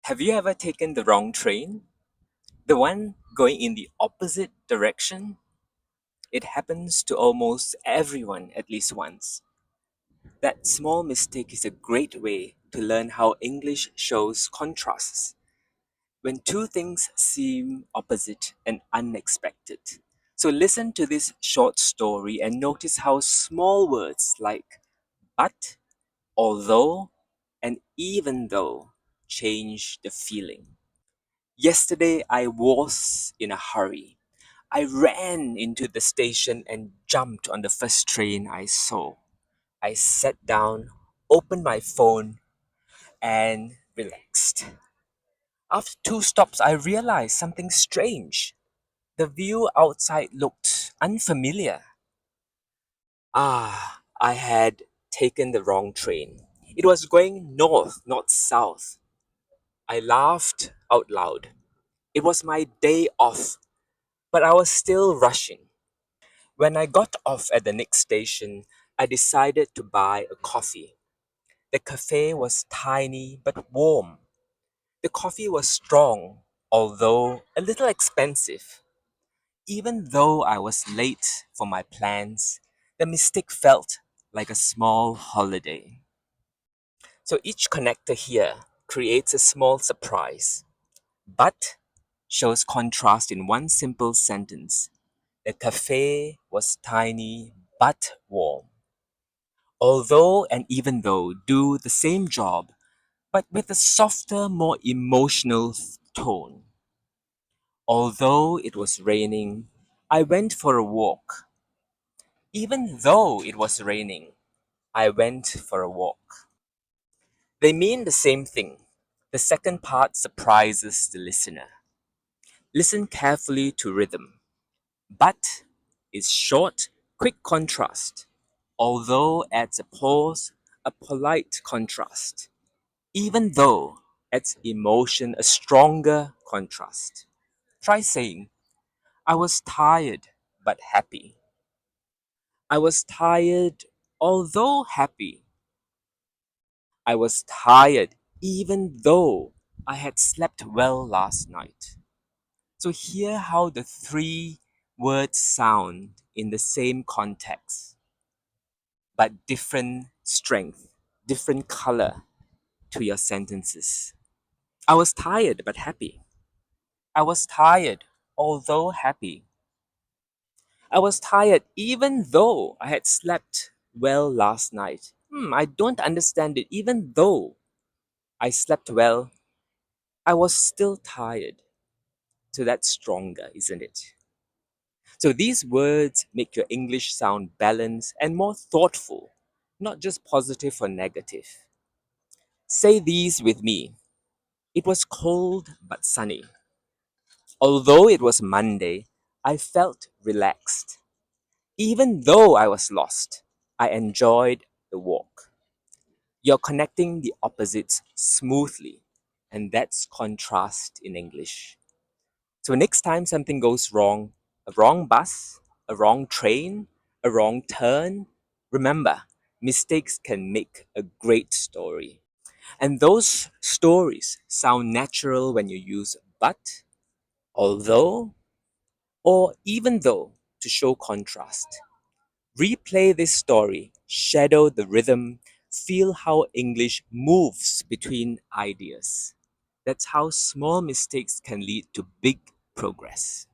Have you ever taken the wrong train? The one going in the opposite direction? It happens to almost everyone at least once. That small mistake is a great way to learn how English shows contrasts. When two things seem opposite and unexpected. So listen to this short story and notice how small words like but, although, and even though change the feeling. Yesterday, I was in a hurry. I ran into the station and jumped on the first train I saw. I sat down, opened my phone, and relaxed. After two stops, I realized something strange. The view outside looked unfamiliar. I had taken the wrong train. It was going north, not south. I laughed out loud. It was my day off, but I was still rushing. When I got off at the next station, I decided to buy a coffee. The cafe was tiny but warm. The coffee was strong, although a little expensive. Even though I was late for my plans, the mistake felt like a small holiday. So each connector here creates a small surprise, but shows contrast in one simple sentence. The cafe was tiny but warm. Although and even though do the same job, but with a softer, more emotional tone. Although it was raining, I went for a walk. Even though it was raining, I went for a walk. They mean the same thing. The second part surprises the listener. Listen carefully to rhythm. But is short, quick contrast. Although adds a pause, a polite contrast. Even though adds emotion, a stronger contrast. Try saying, I was tired but happy. I was tired although happy. I was tired even though I had slept well last night. So hear how the three words sound in the same context, but different strength, different color to your sentences. I was tired but happy. I was tired although happy. I was tired even though I had slept well last night. I don't understand it. Even though I slept well, I was still tired. So that's stronger, isn't it? So these words make your English sound balanced and more thoughtful, not just positive or negative. Say these with me. It was cold but sunny. Although it was Monday, I felt relaxed. Even though I was lost, I enjoyed the walk. You're connecting the opposites smoothly, and that's contrast in English. So next time something goes wrong, a wrong bus, a wrong train, a wrong turn, remember, mistakes can make a great story. And those stories sound natural when you use but, although, or even though to show contrast. Replay this story, shadow the rhythm, feel how English moves between ideas. That's how small mistakes can lead to big progress.